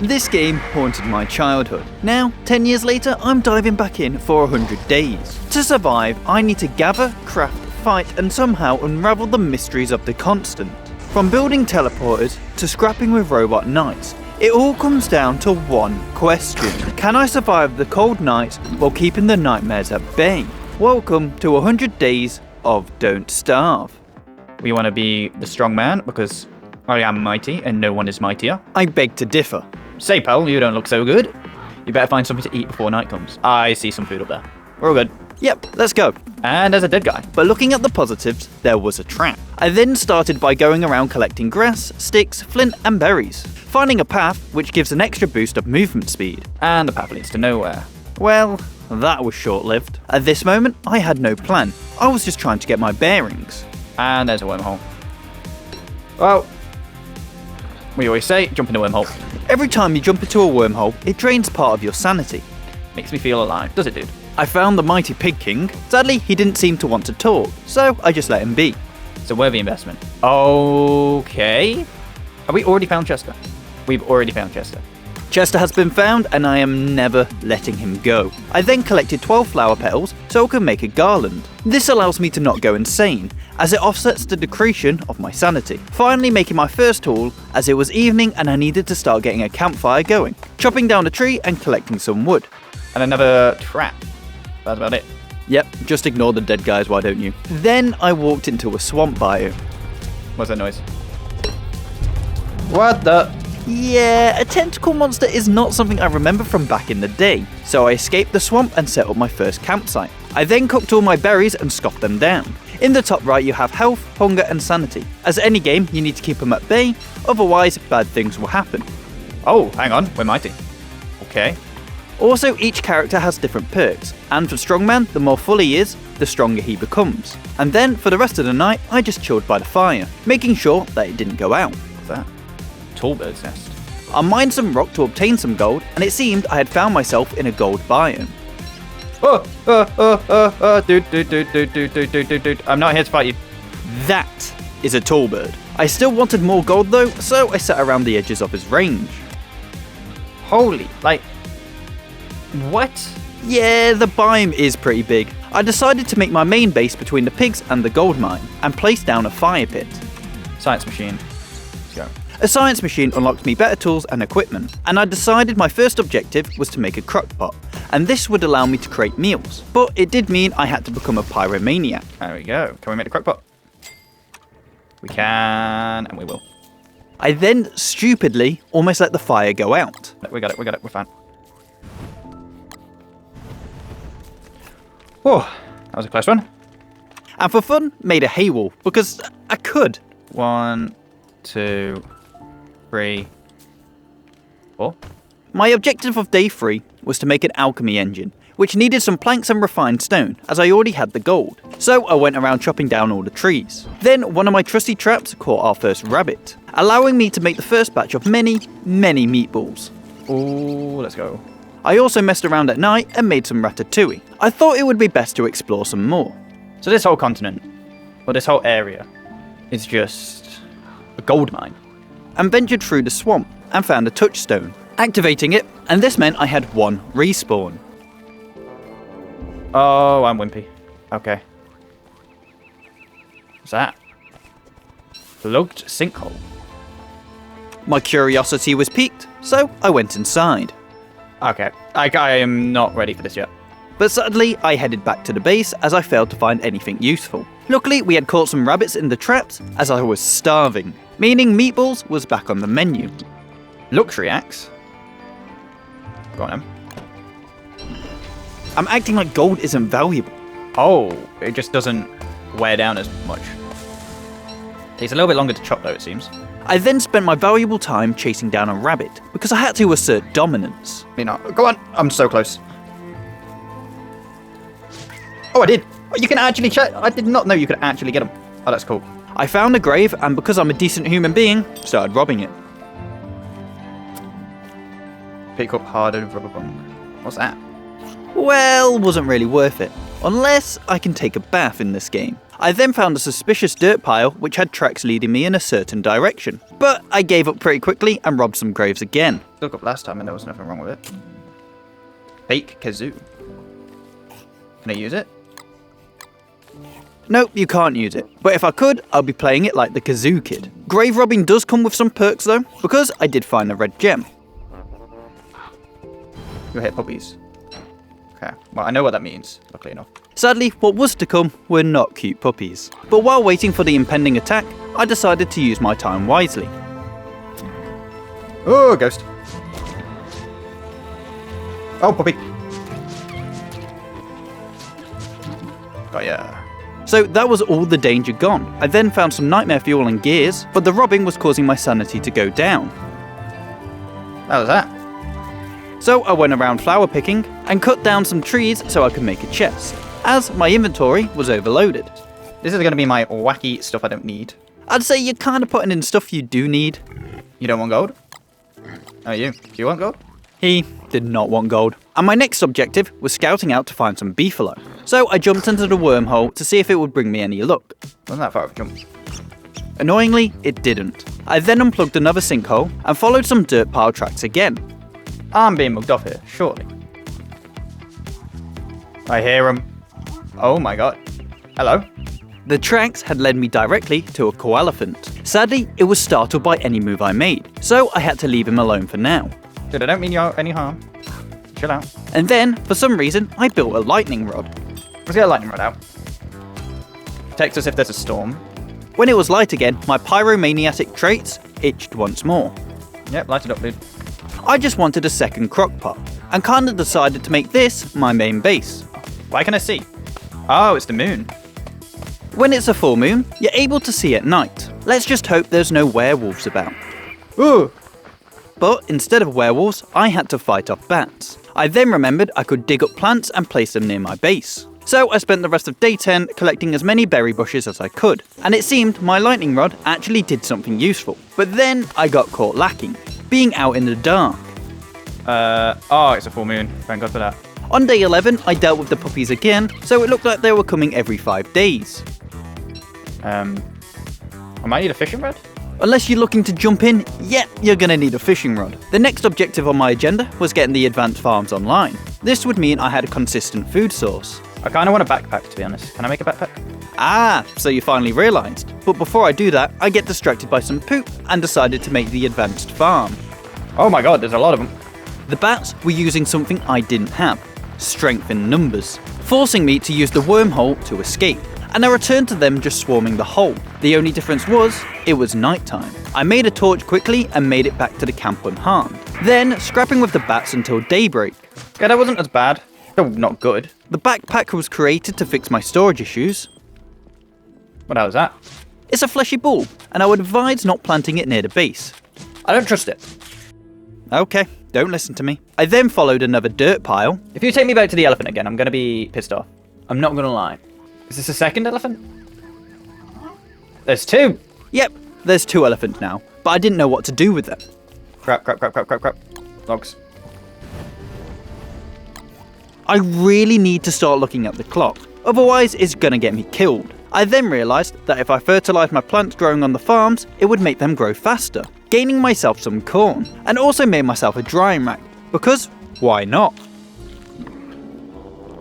This game haunted my childhood. Now, 10 years later, I'm diving back in for 100 days. To survive, I need to gather, craft, fight, and somehow unravel the mysteries of the constant. From building teleporters to scrapping with robot knights, it all comes down to one question. Can I survive the cold nights while keeping the nightmares at bay? Welcome to 100 days of Don't Starve. We want to be the strong man because I am mighty and no one is mightier. I beg to differ. Say, pal, you don't look so good. You better find something to eat before night comes. I see some food up there. We're all good. Yep, let's go. And there's a dead guy. But looking at the positives, there was a trap. I then started by going around collecting grass, sticks, flint and berries, finding a path which gives an extra boost of movement speed. And the path leads to nowhere. Well, that was short-lived. At this moment, I had no plan. I was just trying to get my bearings. And there's a wormhole. Well, we always say, jump in a wormhole. Every time you jump into a wormhole, it drains part of your sanity. Makes me feel alive. Does it, dude? I found the mighty Pig King. Sadly, he didn't seem to want to talk, so I just let him be. It's a worthy investment. Okay. Have we already found Chester? We've already found Chester. Chester has been found, and I am never letting him go. I then collected 12 flower petals so I can make a garland. This allows me to not go insane, as it offsets the decretion of my sanity. Finally making my first tool, as it was evening and I needed to start getting a campfire going. Chopping down a tree and collecting some wood. And another trap. That's about it. Yep, just ignore the dead guys, why don't you? Then I walked into a swamp biome. What's that noise? What the? Yeah, a tentacle monster is not something I remember from back in the day, so I escaped the swamp and set up my first campsite. I then cooked all my berries and scoffed them down. In the top right you have health, hunger and sanity. As any game, you need to keep them at bay, otherwise bad things will happen. Oh, hang on, we're mighty. Okay. Also, each character has different perks, and for Strongman, the more full he is, the stronger he becomes. And then, for the rest of the night, I just chilled by the fire, making sure that it didn't go out. What's that? Tall bird's nest. I mined some rock to obtain some gold, and it seemed I had found myself in a gold biome. Dude. I'm not here to fight you. That is a tall bird. I still wanted more gold though, so I sat around the edges of his range. Holy, like, what? Yeah, the biome is pretty big. I decided to make my main base between the pigs and the gold mine, and place down a fire pit. Science machine. Let's go. A science machine unlocked me better tools and equipment, and I decided my first objective was to make a crock pot, and this would allow me to create meals. But it did mean I had to become a pyromaniac. There we go. Can we make the crock pot? We can, and we will. I then, stupidly, almost let the fire go out. We got it, we're fine. Whoa, that was a close one. And for fun, made a hay wall, because I could. 1, 2, 3, 4. My objective of day 3 was to make an alchemy engine, which needed some planks and refined stone, as I already had the gold. So I went around chopping down all the trees. Then one of my trusty traps caught our first rabbit, allowing me to make the first batch of many meatballs. Ooh, let's go. I also messed around at night and made some ratatouille. I thought it would be best to explore some more. So this whole continent, or this whole area, is just a gold mine. And ventured through the swamp and found a touchstone, activating it, and this meant I had 1 respawn. Oh, I'm wimpy. Okay. What's that? Plugged sinkhole. My curiosity was piqued, so I went inside. Okay, I am not ready for this yet. But suddenly, I headed back to the base as I failed to find anything useful. Luckily, we had caught some rabbits in the traps as I was starving, meaning meatballs was back on the menu. Luxury axe. Go on, Em. I'm acting like gold isn't valuable. Oh, it just doesn't wear down as much. Takes a little bit longer to chop though, it seems. I then spent my valuable time chasing down a rabbit because I had to assert dominance. Me not. Go on, I'm so close. Oh, I did. You can actually check. I did not know you could actually get them. Oh, that's cool. I found a grave, and because I'm a decent human being, started robbing it. Pick up hardened rubber bunk. What's that? Well, wasn't really worth it. Unless I can take a bath in this game. I then found a suspicious dirt pile which had tracks leading me in a certain direction. But I gave up pretty quickly and robbed some graves again. Look up last time and there was nothing wrong with it. Fake kazoo. Can I use it? Nope, you can't use it. But if I could, I'll be playing it like the Kazoo Kid. Grave robbing does come with some perks though, because I did find a red gem. You hit puppies. Okay, well I know what that means, luckily enough. Sadly, what was to come were not cute puppies. But while waiting for the impending attack, I decided to use my time wisely. Oh, ghost. Oh, puppy. Got ya. So that was all the danger gone. I then found some nightmare fuel and gears, but the robbing was causing my sanity to go down. How was that? So I went around flower picking and cut down some trees so I could make a chest, as my inventory was overloaded. This is going to be my wacky stuff I don't need. I'd say you're kind of putting in stuff you do need. You don't want gold? Oh, you? Do you want gold? He did not want gold. And my next objective was scouting out to find some beefalo. So I jumped into the wormhole to see if it would bring me any luck. Wasn't that far of a jump? Annoyingly, it didn't. I then unplugged another sinkhole and followed some dirt pile tracks again. I'm being mugged off here, surely. I hear him. Oh my god. Hello? The tracks had led me directly to a koelephant. Sadly, it was startled by any move I made, so I had to leave him alone for now. Dude, I don't mean you any harm. Chill out. And then, for some reason, I built a lightning rod. Let's get a lightning rod out. Text us if there's a storm. When it was light again, my pyromaniac traits itched once more. Yep, light it up, dude. I just wanted a second crock pot, and kinda decided to make this my main base. Why can I see? Oh, it's the moon. When it's a full moon, you're able to see at night. Let's just hope there's no werewolves about. Ooh! But instead of werewolves, I had to fight off bats. I then remembered I could dig up plants and place them near my base. So I spent the rest of day 10 collecting as many berry bushes as I could, and it seemed my lightning rod actually did something useful. But then I got caught lacking, being out in the dark. Oh, it's a full moon. Thank God for that. On day 11, I dealt with the puppies again, so it looked like they were coming every 5 days. I might need a fishing rod? Unless you're looking to jump in, yep, you're gonna need a fishing rod. The next objective on my agenda was getting the advanced farms online. This would mean I had a consistent food source. I kind of want a backpack, to be honest. Can I make a backpack? Ah, so you finally realised. But before I do that, I get distracted by some poop and decided to make the advanced farm. Oh my god, there's a lot of them. The bats were using something I didn't have, strength in numbers, forcing me to use the wormhole to escape. And I returned to them just swarming the hole. The only difference was, it was nighttime. I made a torch quickly and made it back to the camp unharmed. Then, scrapping with the bats until daybreak. Yeah, that wasn't as bad. Still not good. The backpack was created to fix my storage issues. What the hell is that? It's a fleshy ball, and I would advise not planting it near the base. I don't trust it. Okay, don't listen to me. I then followed another dirt pile. If you take me back to the elephant again, I'm going to be pissed off. I'm not going to lie. Is this a second elephant? There's 2. Yep, there's 2 elephants now, but I didn't know what to do with them. Crap. Logs. I really need to start looking at the clock, otherwise it's gonna get me killed. I then realised that if I fertilised my plants growing on the farms, it would make them grow faster, gaining myself some corn, and also made myself a drying rack, because why not?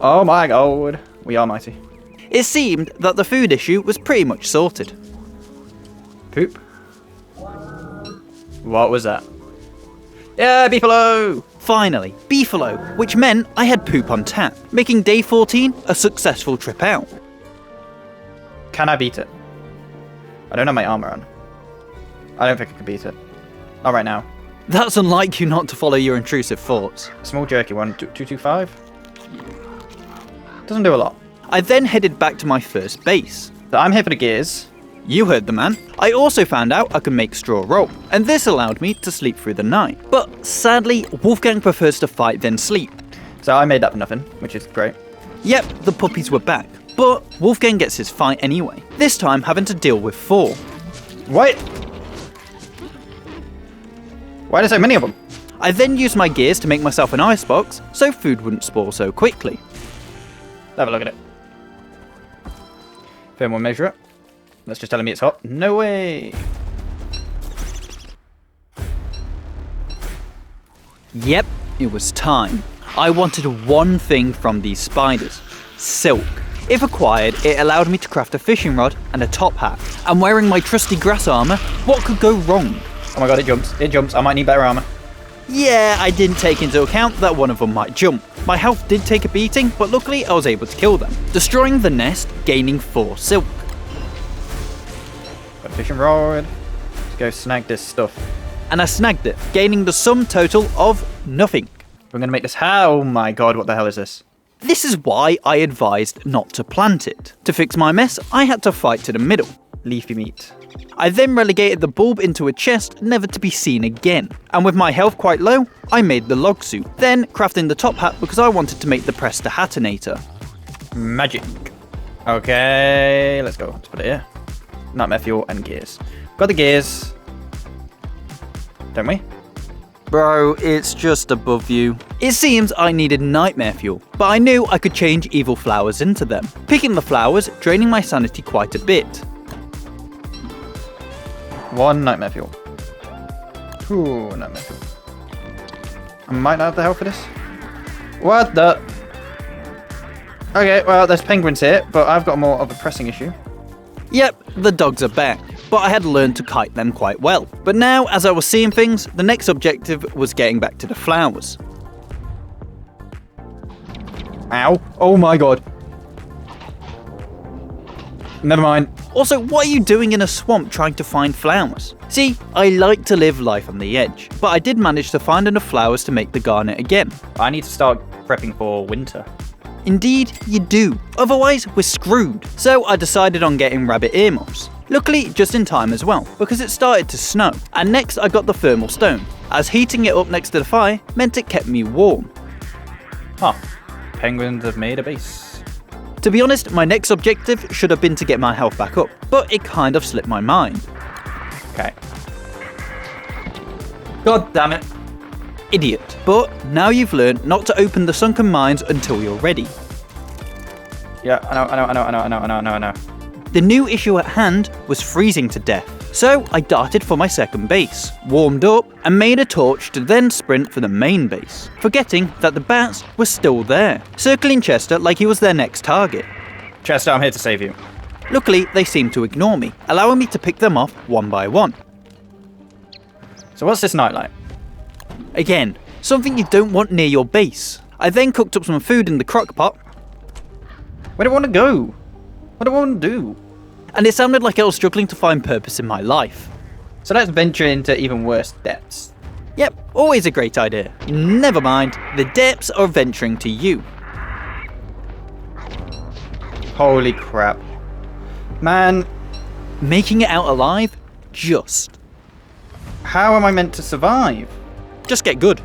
Oh my god, we are mighty. It seemed that the food issue was pretty much sorted. Poop. What was that? Yeah, beefalo! Finally, beefalo, which meant I had poop on tap, making day 14 a successful trip out. Can I beat it? I don't have my armor on. I don't think I can beat it. Not right now. That's unlike you not to follow your intrusive thoughts. Small jerky one, 225. Doesn't do a lot. I then headed back to my first base. So I'm here for the gears. You heard the man. I also found out I could make straw rope, and this allowed me to sleep through the night. But sadly, Wolfgang prefers to fight than sleep. So I made that for nothing, which is great. Yep, the puppies were back, but Wolfgang gets his fight anyway, this time having to deal with 4. What? Why are there so many of them? I then used my gears to make myself an icebox so food wouldn't spoil so quickly. Have a look at it. Thermal measure it. That's just telling me it's hot. No way. Yep, it was time. I wanted one thing from these spiders. Silk. If acquired, it allowed me to craft a fishing rod and a top hat. And wearing my trusty grass armour, what could go wrong? Oh my god, it jumps. It jumps. I might need better armour. Yeah, I didn't take into account that one of them might jump. My health did take a beating, but luckily I was able to kill them, destroying the nest, gaining 4 silk. Got a fishing rod. Let's go snag this stuff. And I snagged it, gaining the sum total of nothing. We're going to make this... Oh my god, what the hell is this? This is why I advised not to plant it. To fix my mess, I had to fight to the middle. Leafy meat. I then relegated the bulb into a chest, never to be seen again. And with my health quite low, I made the log suit, then crafting the top hat because I wanted to make the Prestihatinator. Magic. Okay, let's go. Let's put it here. Nightmare fuel and gears. Got the gears. Don't we? Bro, it's just above you. It seems I needed nightmare fuel, but I knew I could change evil flowers into them. Picking the flowers, draining my sanity quite a bit. 1 nightmare fuel. 2 nightmare fuel. I might not have the health for this. What the? Okay, well, there's penguins here, but I've got more of a pressing issue. Yep, the dogs are back, but I had learned to kite them quite well. But now, as I was seeing things, the next objective was getting back to the flowers. Ow. Oh my god. Never mind. Also, what are you doing in a swamp trying to find flowers? See, I like to live life on the edge, but I did manage to find enough flowers to make the garnet again. I need to start prepping for winter. Indeed, you do. Otherwise, we're screwed. So I decided on getting rabbit ear moths. Luckily, just in time as well, because it started to snow. And next I got the thermal stone, as heating it up next to the fire meant it kept me warm. Huh. Penguins have made a base. To be honest, my next objective should have been to get my health back up, but it kind of slipped my mind. Okay. God damn it. Idiot. But now you've learned not to open the sunken mines until you're ready. Yeah, I know. The new issue at hand was freezing to death. So I darted for my second base, warmed up, and made a torch to then sprint for the main base, forgetting that the bats were still there, circling Chester like he was their next target. Chester, I'm here to save you. Luckily, they seemed to ignore me, allowing me to pick them off one by one. So what's this night like? Again, something you don't want near your base. I then cooked up some food in the crock pot. Where do I want to go? What do I want to do? And it sounded like I was struggling to find purpose in my life. So let's venture into even worse depths. Yep, always a great idea. Never mind, the depths are venturing to you. Holy crap. Man, Making it out alive? Just. how am I meant to survive? Just get good.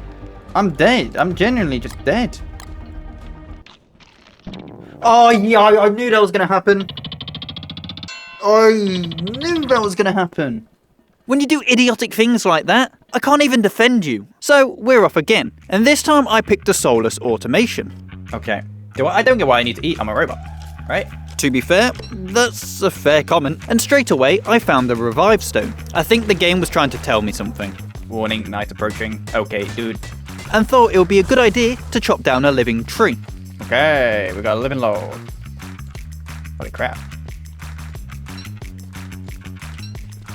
I'm dead. I'm genuinely just dead. Oh yeah, I knew that was going to happen. I knew that was going to happen. When you do idiotic things like that, I can't even defend you. So we're off again, and this time I picked a soulless automation. Okay. I don't get why I need to eat. I'm a robot, right? To be fair, that's a fair comment, and straight away I found the revive stone. I think the game was trying to tell me something, Warning, night approaching. Okay, dude. and thought it would be a good idea to chop down a living tree. Okay, we got a living log. Holy crap.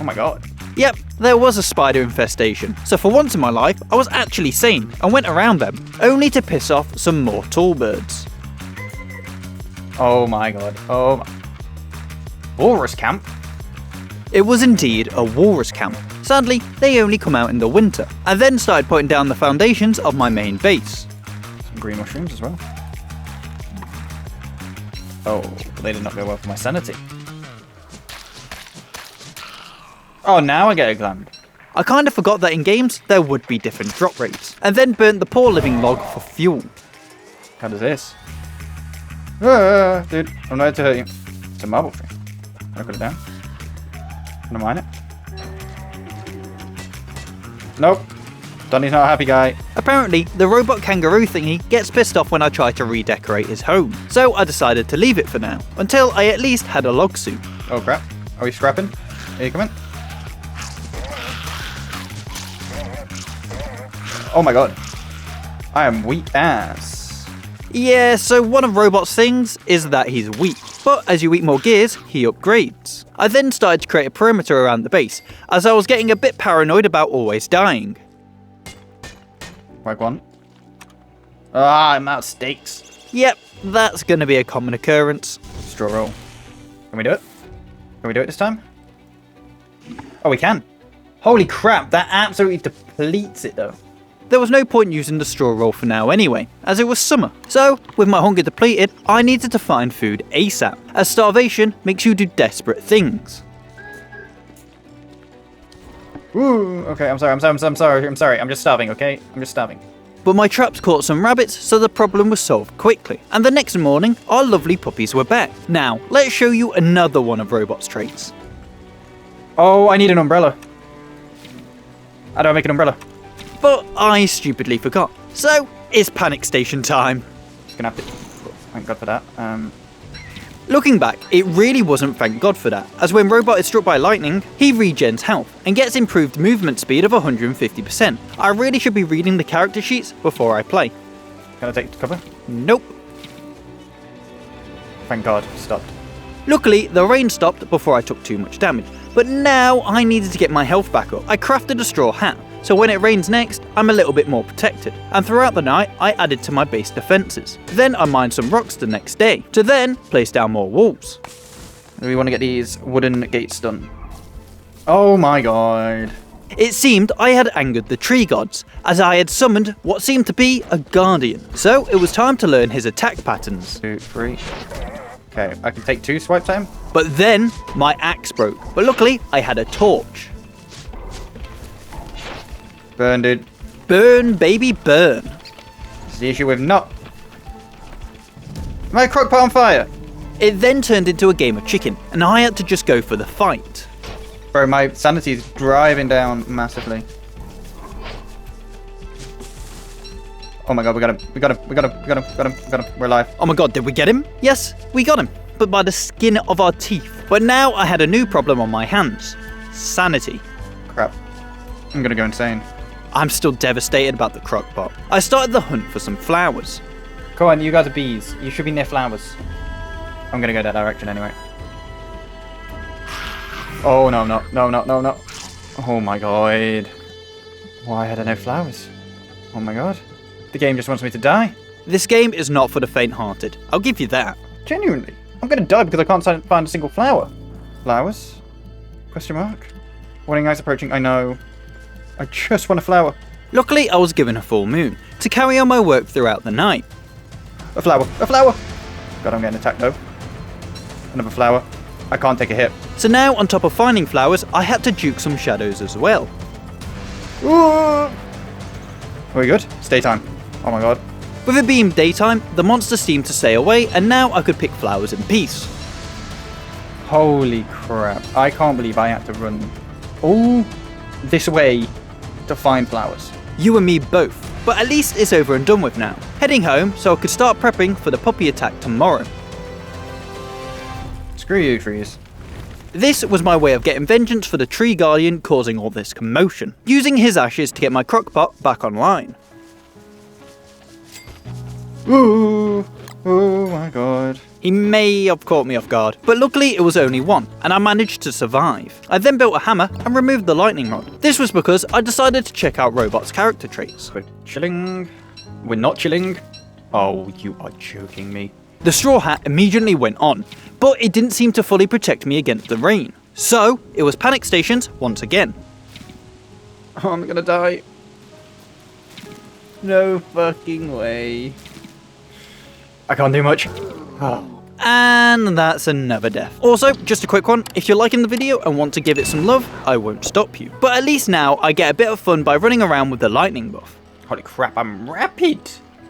Oh my god. Yep, there was a spider infestation, so for once in my life I was actually sane and went around them, only to piss off some more tall birds. Oh my god. Oh my... Walrus camp? It was indeed a walrus camp. Sadly, they only come out in the winter. I then started putting down the foundations of my main base. Some green mushrooms as well. Oh, they did not go well for my sanity. Oh, now I get examined. I kind of forgot that in games there would be different drop rates, and then burnt the poor living log for fuel. How does this? Dude, I'm not to hurt you. It's a marble tree. Can I put it down? Can I mine it? Nope. Donnie's not a happy guy. Apparently, the robot kangaroo thingy gets pissed off when I try to redecorate his home, so I decided to leave it for now, until I at least had a log suit. Oh crap. Are we scrapping? Are you coming? Oh my god. I am weak ass. Yeah, so one of Robot's things is that he's weak, but as you eat more gears, he upgrades. I then started to create a perimeter around the base, as I was getting a bit paranoid about always dying. Right one. Ah, I'm out of steaks. Yep, that's going to be a common occurrence. Straw roll. Can we do it? Can we do it this time? Oh, we can. Holy crap, that absolutely depletes it though. There was no point using the straw roll for now anyway, as it was summer. So, with my hunger depleted, I needed to find food ASAP, as starvation makes you do desperate things. Ooh, okay, I'm sorry, I'm just starving, okay? I'm just starving. But my traps caught some rabbits, so the problem was solved quickly. And the next morning, our lovely puppies were back. Now, let's show you another one of Robot's traits. Oh, I need an umbrella. How do I make an umbrella? But I stupidly forgot. So, it's panic station time. Just gonna have to... Thank God for that. Looking back, it really wasn't thank God for that, as when Robot is struck by lightning, he regens health and gets improved movement speed of 150%. I really should be reading the character sheets before I play. Can I take cover? Nope. Thank God, stopped. Luckily, the rain stopped before I took too much damage, but now I needed to get my health back up. I crafted a straw hat, so when it rains next, I'm a little bit more protected. And throughout the night, I added to my base defences. Then I mined some rocks the next day, to then place down more walls. We want to get these wooden gates done. Oh my God. It seemed I had angered the tree gods, as I had summoned what seemed to be a guardian. So it was time to learn his attack patterns. 2, 3. Okay, I can take 2 swipes at him. But then, my axe broke. But luckily, I had a torch. Burn, dude. Burn, baby, burn. This is the issue with not... My crock pot on fire! It then turned into a game of chicken, and I had to just go for the fight. Bro, my sanity is driving down massively. Oh my God, we got him. We're alive. Oh my god, did we get him? Yes, we got him, but by the skin of our teeth. But now I had a new problem on my hands. Sanity. Crap. I'm gonna go insane. I'm still devastated about the crock pot. I started the hunt for some flowers. Come on, you guys are bees. You should be near flowers. I'm gonna go that direction anyway. Oh, no. Oh my God. Why had I no flowers? Oh my God. The game just wants me to die. This game is not for the faint-hearted. I'll give you that. Genuinely. I'm gonna die because I can't find a single flower. Flowers? Question mark? Warning eyes approaching, I know. I just want a flower. Luckily, I was given a full moon to carry on my work throughout the night. A flower! A flower! God, I'm getting attacked though. Another flower. I can't take a hit. So now, on top of finding flowers, I had to juke some shadows as well. Ooh. Are we good? It's daytime. Oh my God. With it being daytime, the monsters seemed to stay away, and now I could pick flowers in peace. Holy crap. I can't believe I had to run all this way to find flowers. You and me both. But at least it's over and done with now. Heading home so I could start prepping for the puppy attack tomorrow. Screw you, trees. This was my way of getting vengeance for the tree guardian causing all this commotion, using his ashes to get my crockpot back online. Ooh, oh my God. He may have caught me off guard, but luckily it was only one, and I managed to survive. I then built a hammer and removed the lightning rod. This was because I decided to check out Robot's character traits. We're chilling. We're not chilling. Oh, you are joking me. The straw hat immediately went on, but it didn't seem to fully protect me against the rain. So, it was panic stations once again. Oh, I'm gonna die. No fucking way. I can't do much. Oh. And that's another death. Also, just a quick one, if you're liking the video and want to give it some love, I won't stop you. But at least now, I get a bit of fun by running around with the lightning buff. Holy crap, I'm rapid.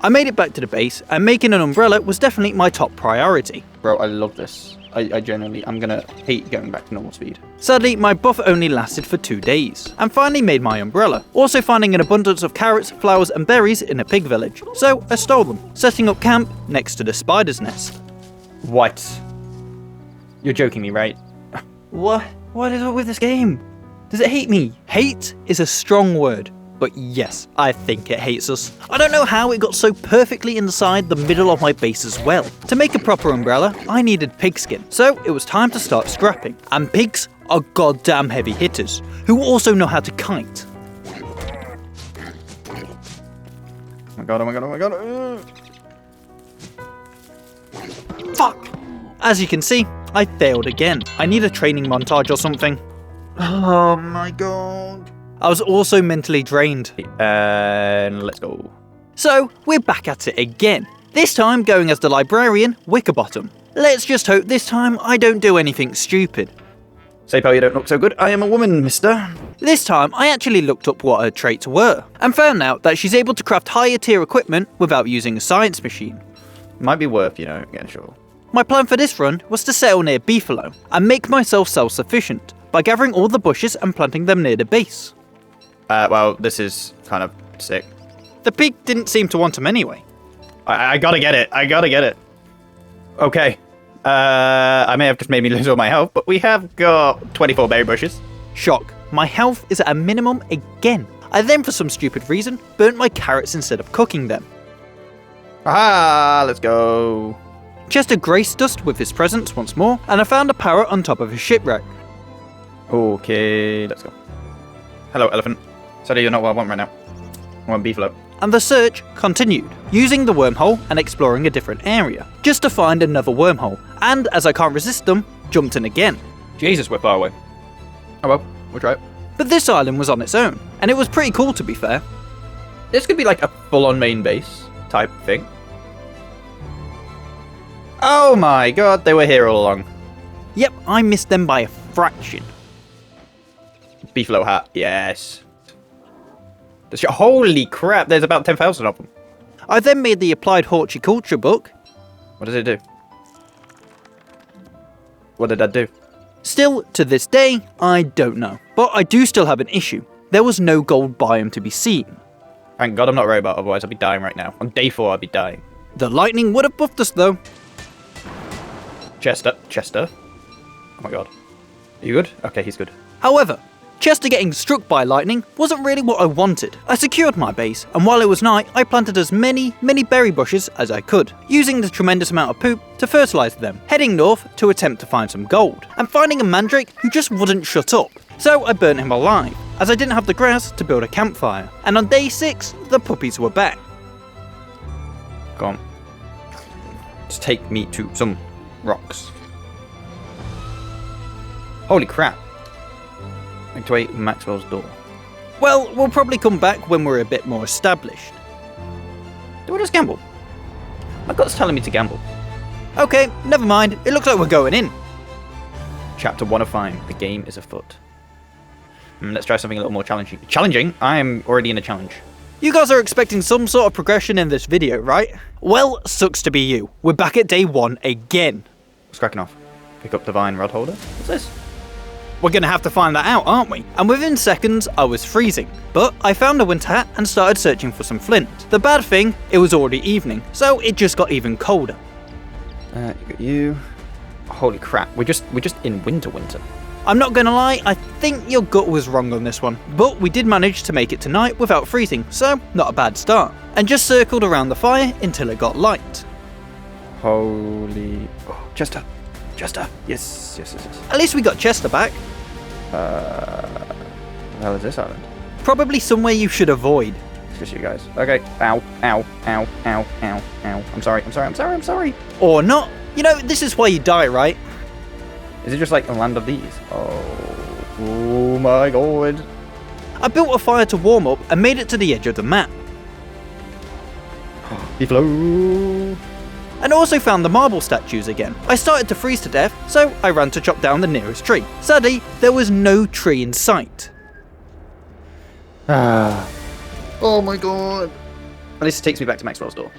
I made it back to the base, and making an umbrella was definitely my top priority. Bro, I love this. I genuinely, I'm gonna hate going back to normal speed. Sadly, my buff only lasted for 2 days, and finally made my umbrella, also finding an abundance of carrots, flowers and berries in a pig village. So I stole them, setting up camp next to the spider's nest. What? You're joking me, right? What is up with this game? Does it hate me? Hate is a strong word, but yes, I think it hates us. I don't know how it got so perfectly inside the middle of my base as well. To make a proper umbrella, I needed pigskin, so it was time to start scrapping. And pigs are goddamn heavy hitters, who also know how to kite. Oh my god, oh my god, oh my god. Fuck! As you can see, I failed again. I need a training montage or something. Oh my god. I was also mentally drained. And let's go. So, we're back at it again. This time going as the librarian, Wickerbottom. Let's just hope this time I don't do anything stupid. Say, pal, you don't look so good. I am a woman, mister. This time, I actually looked up what her traits were, and found out that she's able to craft higher tier equipment without using a science machine. Might be worth, getting sure. My plan for this run was to settle near Beefalo, and make myself self-sufficient, by gathering all the bushes and planting them near the base. Well, this is kind of sick. The pig didn't seem to want them anyway. I gotta get it. Okay. I may have just made me lose all my health, but we have got 24 berry bushes. Shock. My health is at a minimum again. I then, for some stupid reason, burnt my carrots instead of cooking them. Aha! Let's go. Chester graced us with his presence once more, and I found a parrot on top of a shipwreck. Okay, let's go. Hello, elephant. Sorry, you're not what I want right now. I want beefalo. And the search continued, using the wormhole and exploring a different area, just to find another wormhole, and as I can't resist them, jumped in again. Jesus, we're far away. Oh well, we'll try it. But this island was on its own, and it was pretty cool to be fair. This could be like a full-on main base type thing. Oh my god, they were here all along. Yep, I missed them by a fraction. Beefalo hat, yes. Holy crap, there's about 10,000 of them. I then made the Applied Horticulture book. What does it do? What did that do? Still, to this day, I don't know. But I do still have an issue. There was no gold biome to be seen. Thank god I'm not a robot, otherwise I'd be dying right now. On day 4 I'd be dying. The lightning would have buffed us though. Chester. Oh my god. Are you good? Okay, he's good. However, Chester getting struck by lightning wasn't really what I wanted. I secured my base, and while it was night, I planted as many berry bushes as I could, using the tremendous amount of poop to fertilise them, heading north to attempt to find some gold, and finding a mandrake who just wouldn't shut up. So I burnt him alive, as I didn't have the grass to build a campfire, and on day 6, the puppies were back. Go on. Just take me to some rocks. Holy crap. Activate Maxwell's door. Well, we'll probably come back when we're a bit more established. Do I just gamble? My gut's telling me to gamble. Okay, never mind, it looks like we're going in. Chapter 1 of 5. The game is afoot. Let's try something a little more challenging. Challenging? I am already in a challenge. You guys are expecting some sort of progression in this video, right? Well, sucks to be you. We're back at day 1 again. What's cracking off? Pick up Divine Rod Holder? What's this? We're gonna have to find that out, aren't we? And within seconds, I was freezing. But I found a winter hat and started searching for some flint. The bad thing, it was already evening, so it just got even colder. You got you. Holy crap, we're just in winter. I'm not gonna lie, I think your gut was wrong on this one. But we did manage to make it tonight without freezing, so not a bad start. And just circled around the fire until it got light. Holy... Oh, Chester. Yes. At least we got Chester back. The hell is this island? Probably somewhere you should avoid. It's just you guys. Okay. Ow. I'm sorry. Or not. You know, this is why you die, right? Is it just like a land of these? Oh my god. I built a fire to warm up and made it to the edge of the map. Beefalo. And also found the marble statues again. I started to freeze to death, so I ran to chop down the nearest tree. Sadly, there was no tree in sight. Oh my god. At least it takes me back to Maxwell's door.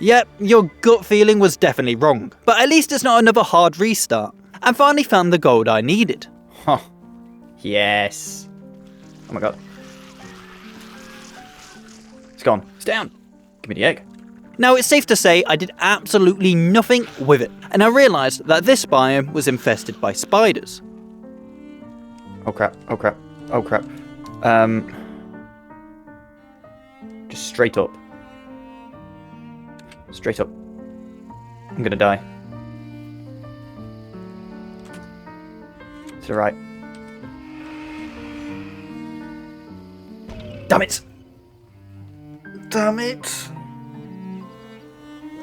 Yep, your gut feeling was definitely wrong, but at least it's not another hard restart. I finally found the gold I needed. Huh. Yes. Oh my god. It's gone. It's down. Give me the egg. Now it's safe to say I did absolutely nothing with it, and I realised that this biome was infested by spiders. Oh crap, oh crap, oh crap. Just straight up. Straight up. I'm gonna die. It's alright. Damn it! Damn it!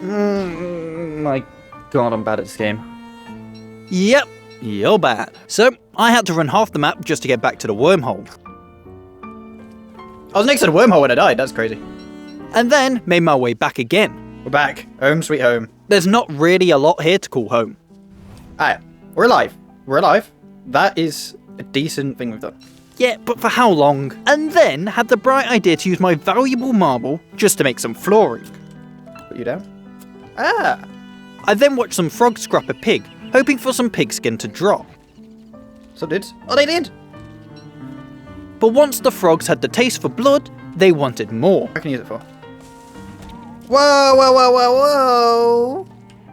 My god, I'm bad at this game. Yep, you're bad. So I had to run half the map just to get back to the wormhole. I was next to the wormhole when I died, that's crazy. And then made my way back again. We're back. Home sweet home. There's not really a lot here to call home. Alright, we're alive. We're alive. That is a decent thing we've done. Yeah, but for how long? And then had the bright idea to use my valuable marble just to make some flooring. Put you down. Ah! I then watched some frogs scrap a pig, hoping for some pigskin to drop. So did. Oh, they did! But once the frogs had the taste for blood, they wanted more. What can you use it for? Whoa, whoa, whoa, whoa, whoa!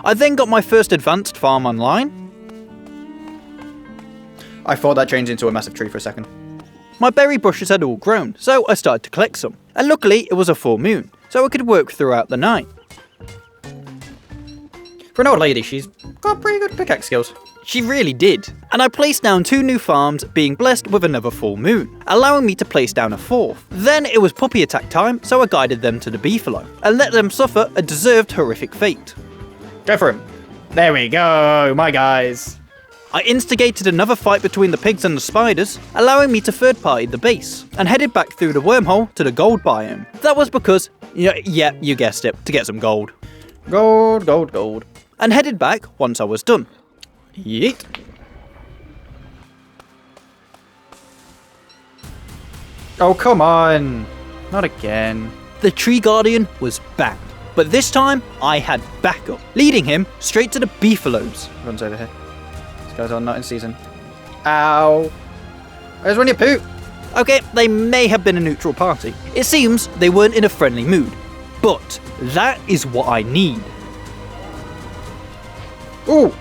I then got my first advanced farm online. I thought that changed into a massive tree for a second. My berry bushes had all grown, so I started to collect some. And luckily, it was a full moon, so I could work throughout the night. For an old lady, she's got pretty good pickaxe skills. She really did. And I placed down 2 new farms, being blessed with another full moon, allowing me to place down a 4th. Then it was puppy attack time, so I guided them to the beefalo, and let them suffer a deserved horrific fate. Go for him. There we go, my guys. I instigated another fight between the pigs and the spiders, allowing me to third-party the base, and headed back through the wormhole to the gold biome. That was because, yeah, you guessed it, to get some gold. Gold, gold, gold. And headed back once I was done. Yeet. Oh, come on. Not again. The tree guardian was back, but this time I had backup, leading him straight to the beefalos. Runs over here. These guys are not in season. Ow. Where's when you poop? Okay, they may have been a neutral party. It seems they weren't in a friendly mood, but that is what I need. Ooh.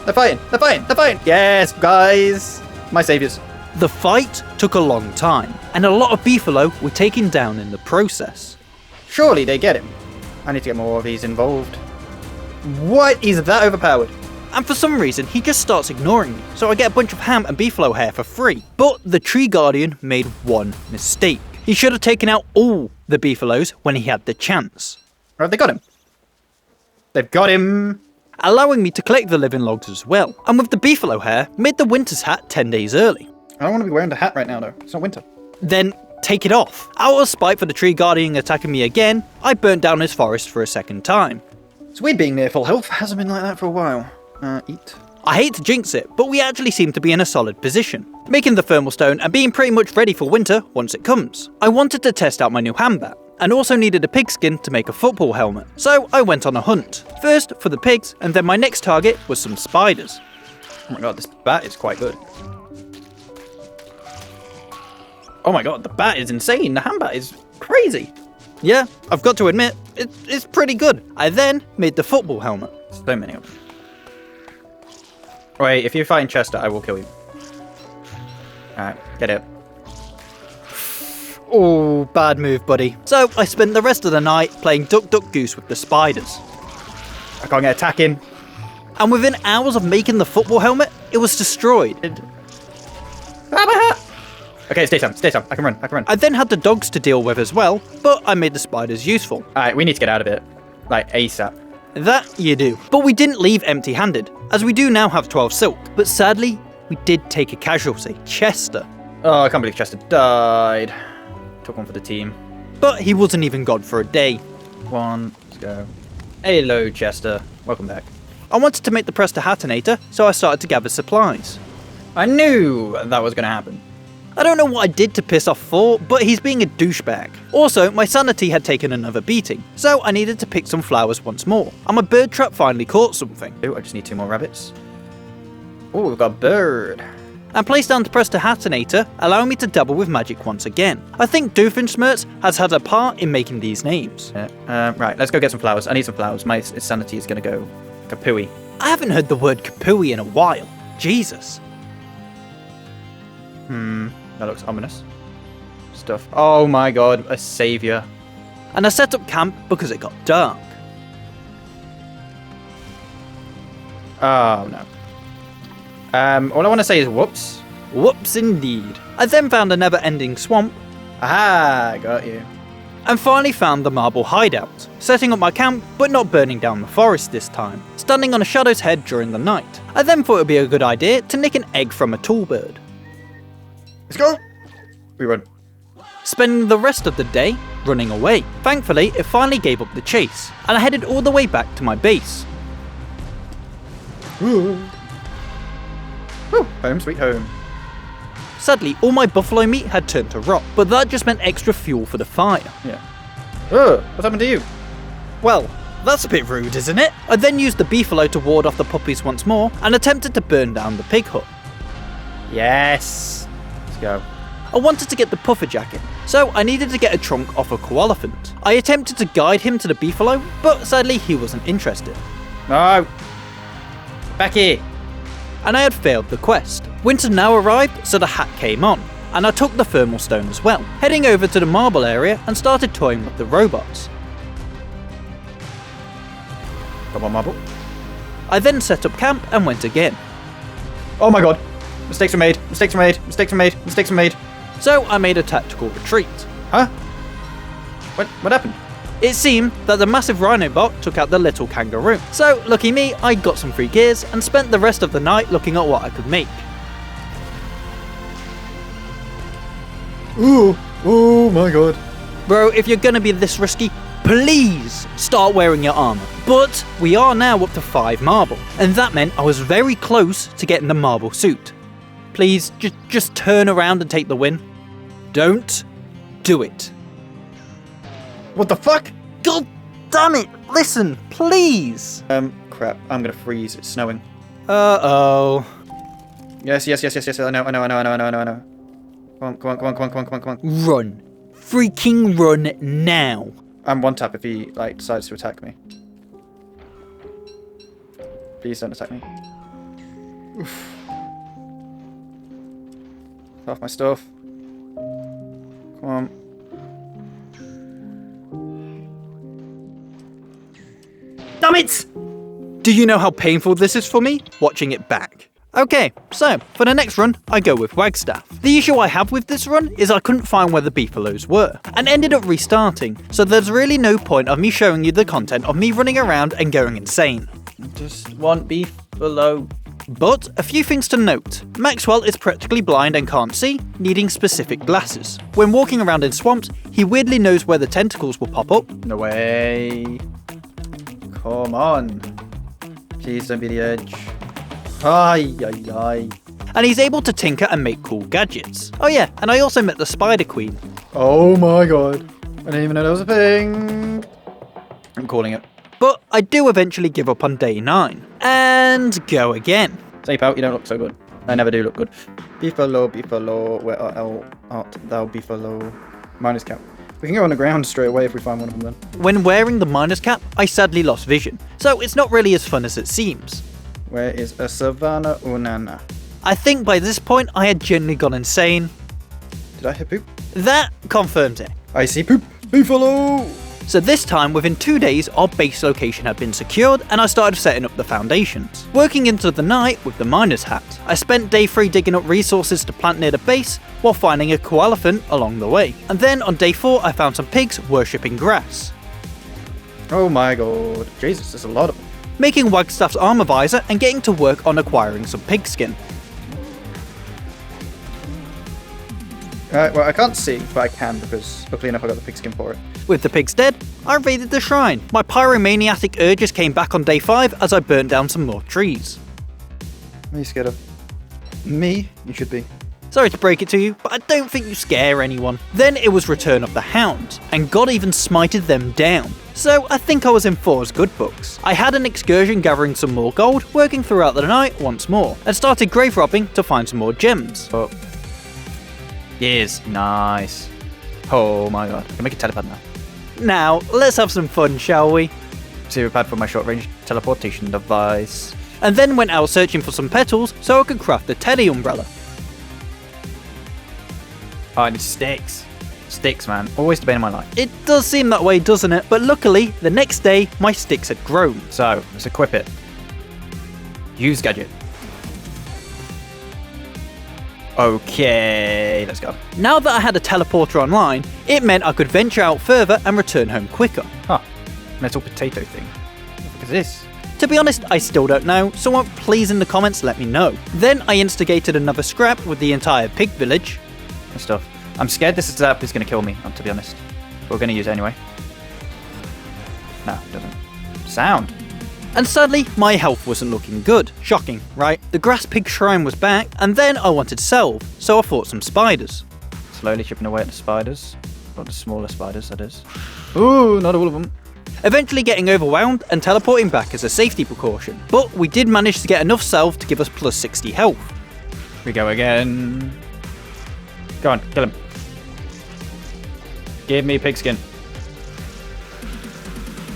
They're fighting. They're fighting. They're fighting. Yes, guys. My saviors. The fight took a long time, and a lot of beefalo were taken down in the process. Surely they get him. I need to get more of these involved. What is that overpowered? And for some reason, he just starts ignoring me, so I get a bunch of ham and beefalo hair for free. But the tree guardian made one mistake. He should have taken out all the beefalos when he had the chance. Or have they got him? They've got him. Allowing me to collect the living logs as well. And with the beefalo hair, made the winter's hat 10 days early. I don't want to be wearing the hat right now, though. It's not winter. Then take it off. Out of spite for the tree guardian attacking me again, I burnt down his forest for a second time. It's weird being near full health. Hasn't been like that for a while. Eat. I hate to jinx it, but we actually seem to be in a solid position, making the thermal stone and being pretty much ready for winter once it comes. I wanted to test out my new handbat, and also needed a pigskin to make a football helmet, so I went on a hunt. First for the pigs, and then my next target was some spiders. Oh my god, this bat is quite good. Oh my god, the bat is insane. The handbat is crazy. Yeah, I've got to admit, it's pretty good. I then made the football helmet. So many of them. Wait, if you find Chester, I will kill you. Alright, get it. Oh, bad move, buddy. So I spent the rest of the night playing Duck Duck Goose with the spiders. I can't get attacking. And within hours of making the football helmet, it was destroyed. Okay, it's daytime, I can run. I then had the dogs to deal with as well, but I made the spiders useful. Alright, we need to get out of it. Like, ASAP. That you do. But we didn't leave empty-handed, as we do now have 12 silk. But sadly, we did take a casualty, Chester. Oh, I can't believe Chester died. Took one for the team. But he wasn't even gone for a day. Let's go. Hello, Chester. Welcome back. I wanted to make the Prestihatinator, so I started to gather supplies. I knew that was going to happen. I don't know what I did to piss off Thor, but he's being a douchebag. Also, my sanity had taken another beating, so I needed to pick some flowers once more, and my bird trap finally caught something. Oh, I just need 2 more rabbits. Oh, we've got a bird. And placed down the Prestihatinator, allowing me to dabble with magic once again. I think Doofenshmirtz has had a part in making these names. Right, let's go get some flowers. I need some flowers. My sanity is going to go kapooey. I haven't heard the word kapooey in a while. Jesus. That looks ominous. Stuff. Oh my god, a saviour. And I set up camp because it got dark. Oh no. All I want to say is whoops. Whoops indeed. I then found a never-ending swamp. Aha, got you. And finally found the marble hideout, setting up my camp but not burning down the forest this time, standing on a shadow's head during the night. I then thought it would be a good idea to nick an egg from a tall bird. Let's go. We run. Spending the rest of the day running away. Thankfully, it finally gave up the chase, and I headed all the way back to my base. Ooh. Woo, home sweet home. Sadly, all my buffalo meat had turned to rot, but that just meant extra fuel for the fire. Yeah. Oh, what's happened to you? Well, that's a bit rude, isn't it? I then used the beefalo to ward off the puppies once more, and attempted to burn down the pig hut. Yes. Let's go. I wanted to get the puffer jacket, so I needed to get a trunk off a koalaphant. I attempted to guide him to the beefalo, but sadly he wasn't interested. No. Back here. And I had failed the quest. Winter now arrived, so the hat came on, and I took the thermal stone as well, heading over to the marble area and started toying with the robots. Come on, marble. I then set up camp and went again. Oh my god. Mistakes were made. Mistakes were made. Mistakes were made. Mistakes were made. So I made a tactical retreat. Huh? What happened? It seemed that the massive rhino bot took out the little kangaroo. So, lucky me, I got some free gears and spent the rest of the night looking at what I could make. Ooh, oh my god. Bro, if you're gonna be this risky, please start wearing your armor. But we are now up to 5 marble, and that meant I was very close to getting the marble suit. Please, just turn around and take the win. Don't do it. What the fuck? God damn it! Listen, please! Crap. I'm gonna freeze. It's snowing. Uh-oh. Yes. I know. Come on. Run. Freaking run now. I'm one tap if he, decides to attack me. Please don't attack me. Oof. Off my stuff. Come on. Damn it! Do you know how painful this is for me? Watching it back. Okay, so for the next run, I go with Wagstaff. The issue I have with this run is I couldn't find where the beefalos were, and ended up restarting, so there's really no point of me showing you the content of me running around and going insane. Just want beefalo. But a few things to note. Maxwell is practically blind and can't see, needing specific glasses. When walking around in swamps, he weirdly knows where the tentacles will pop up. No way. Come on. Please don't be the edge. Ay. And he's able to tinker and make cool gadgets. Oh yeah, and I also met the Spider Queen. Oh my god. I didn't even know that was a thing. I'm calling it. But I do eventually give up on day 9. And go again. Safe out, you don't look so good. I never do look good. Beefalo, where art thou, beefalo? Minus cap. We can go on the ground straight away if we find one of them then. When wearing the miner's cap, I sadly lost vision, so it's not really as fun as it seems. Where is a savannah unana? I think by this point I had genuinely gone insane. Did I hit poop? That confirms it. I see poop. Beefalo! So this time, within 2 days, our base location had been secured and I started setting up the foundations. Working into the night with the miner's hat, I spent day 3 digging up resources to plant near the base while finding a koalaphant along the way. And then on day 4 I found some pigs worshipping grass. Oh my god. Jesus, there's a lot of them. Making Wagstaff's armor visor and getting to work on acquiring some pigskin. Well, I can't see, but I can because luckily enough I got the pigskin for it. With the pigs dead, I raided the shrine. My pyromaniac urges came back on day 5 as I burnt down some more trees. Are you scared of me? You should be. Sorry to break it to you, but I don't think you scare anyone. Then it was Return of the Hound, and God even smited them down. So I think I was in Thor's good books. I had an excursion gathering some more gold, working throughout the night once more, and started grave robbing to find some more gems. Oh. Yes, nice. Oh my god, I can make a telepad now. Now, let's have some fun, shall we? Zero pad for my short range teleportation device. And then went out searching for some petals so I could craft the teddy umbrella. Oh, I need sticks. Sticks, man. Always the bane of my life. It does seem that way, doesn't it? But luckily, the next day, my sticks had grown. So, let's equip it. Use gadget. Okay, let's go. Now that I had a teleporter online, it meant I could venture out further and return home quicker. Huh. Metal potato thing. What is this? To be honest, I still don't know, so please in the comments let me know. Then I instigated another scrap with the entire pig village. And stuff. I'm scared this zap is going to kill me, to be honest. But we're going to use it anyway. No, it doesn't. Sound. And sadly, my health wasn't looking good. Shocking, right? The grass pig shrine was back, and then I wanted salve, so I fought some spiders. Slowly chipping away at the spiders. Or the smaller spiders, that is. Ooh, not all of them. Eventually getting overwhelmed and teleporting back as a safety precaution. But we did manage to get enough salve to give us plus 60 health. We go again. Go on, kill him. Give me pigskin.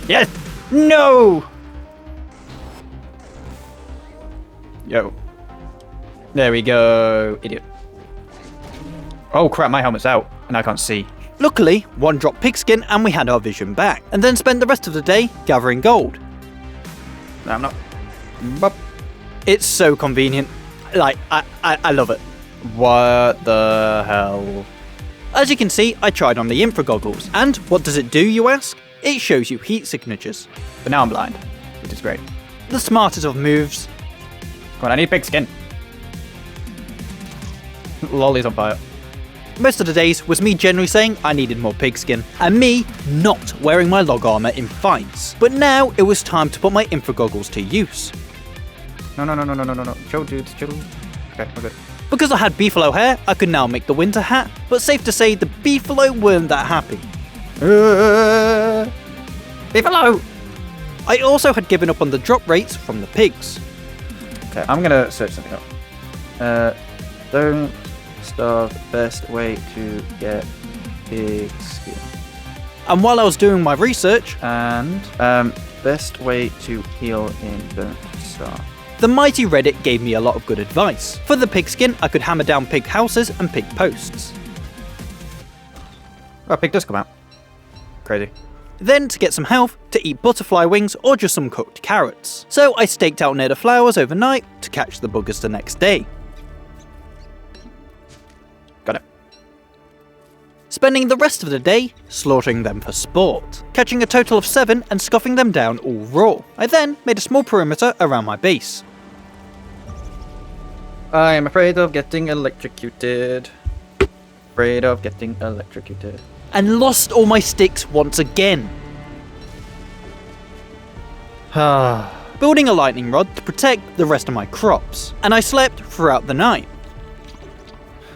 Yes! No! Yo. There we go. Idiot. Oh crap, my helmet's out and I can't see. Luckily, one dropped pigskin and we had our vision back, and then spent the rest of the day gathering gold. No, I'm not. Bop. It's so convenient. Like, I love it. What the hell? As you can see, I tried on the infra goggles, and what does it do, you ask? It shows you heat signatures. But now I'm blind, which is great. The smartest of moves. Come on, I need pigskin. Lolly's on fire. Most of the days was me generally saying I needed more pigskin, and me not wearing my log armor in fights. But now it was time to put my infra goggles to use. No. Chill, dudes, chill. Okay, we're good. Because I had beefalo hair, I could now make the winter hat, but safe to say the beefalo weren't that happy. Beefalo! I also had given up on the drop rates from the pigs. Okay, I'm gonna search something up. Don't starve, best way to get pig skin. And while I was doing my research, And, best way to heal in Don't Starve. the mighty Reddit gave me a lot of good advice. For the pigskin, I could hammer down pig houses and pig posts. Oh, pig does come out. Crazy. Then, to get some health, to eat butterfly wings or just some cooked carrots. So I staked out near the flowers overnight to catch the buggers the next day. Got it. Spending the rest of the day slaughtering them for sport, catching a total of 7 and scuffing them down all raw. I then made a small perimeter around my base. I am afraid of getting electrocuted. Afraid of getting electrocuted. And lost all my sticks once again. Building a lightning rod to protect the rest of my crops, and I slept throughout the night.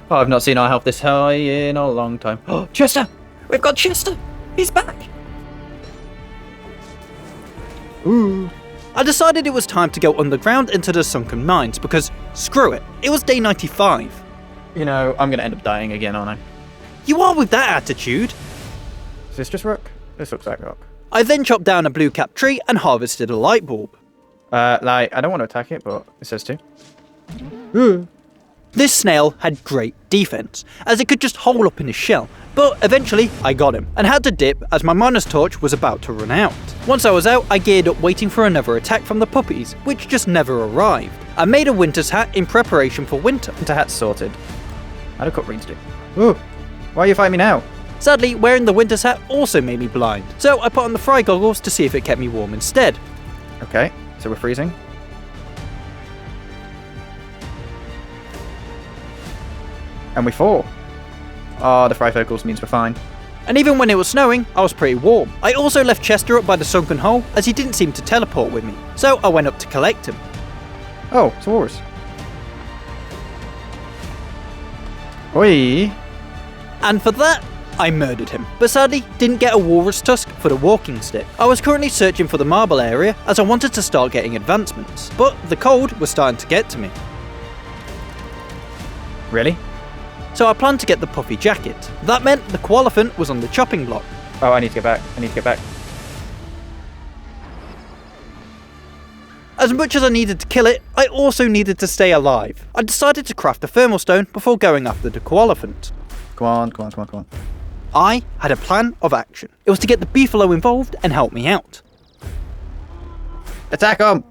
Oh, I've not seen our health this high in a long time. Oh, Chester! We've got Chester! He's back! Ooh. I decided it was time to go underground into the sunken mines because, screw it, it was day 95. You know, I'm gonna end up dying again, aren't I? You are with that attitude. Is this just rock? This looks like rock. I then chopped down a blue cap tree and harvested a light bulb. I don't want to attack it, but it says to. This snail had great defense, as it could just hole up in his shell, but eventually I got him, and had to dip as my miner's torch was about to run out. Once I was out, I geared up waiting for another attack from the puppies, which just never arrived. I made a winter's hat in preparation for winter. Winter hat's sorted. How do cut greens do? Ooh, why are you fighting me now? Sadly, wearing the winter's hat also made me blind, so I put on the fry goggles to see if it kept me warm instead. Okay, so we're freezing. And we fall. Oh, the fry goggles means we're fine. And even when it was snowing, I was pretty warm. I also left Chester up by the sunken hole, as he didn't seem to teleport with me, so I went up to collect him. Oh, it's a walrus. Oi. And for that, I murdered him. But sadly, didn't get a walrus tusk for the walking stick. I was currently searching for the marble area as I wanted to start getting advancements. But the cold was starting to get to me. Really? So I planned to get the puffy jacket. That meant the koalaphant was on the chopping block. Oh, I need to get back. I need to get back. As much as I needed to kill it, I also needed to stay alive. I decided to craft a thermal stone before going after the koalaphant. Come on, come on, come on, come on. I had a plan of action. It was to get the beefalo involved and help me out. Attack them!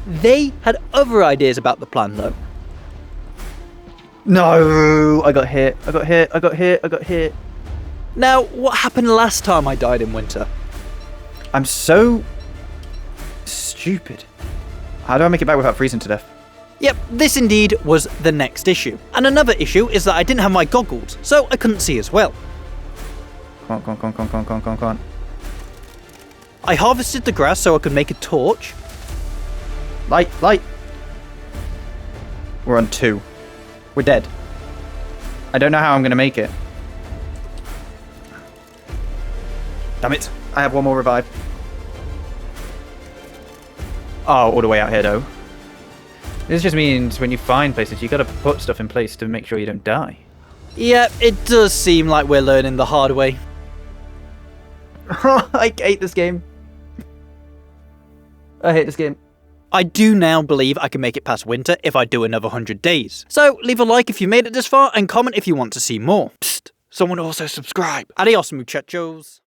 They had other ideas about the plan though. No! I got hit. I got hit. I got hit. I got hit. Now, what happened last time I died in winter? I'm so stupid. How do I make it back without freezing to death? Yep, this indeed was the next issue. And another issue is that I didn't have my goggles, so I couldn't see as well. Come on, come on, come on, come on, come on, come on, come on. I harvested the grass so I could make a torch. Light, light. We're on 2. We're dead. I don't know how I'm going to make it. Damn it. I have one more revive. Oh, all the way out here, though. This just means when you find places, you got to put stuff in place to make sure you don't die. Yeah, it does seem like we're learning the hard way. I hate this game. I hate this game. I do now believe I can make it past winter if I do another 100 days. So leave a like if you made it this far and comment if you want to see more. Psst, someone also subscribe. Adios muchachos.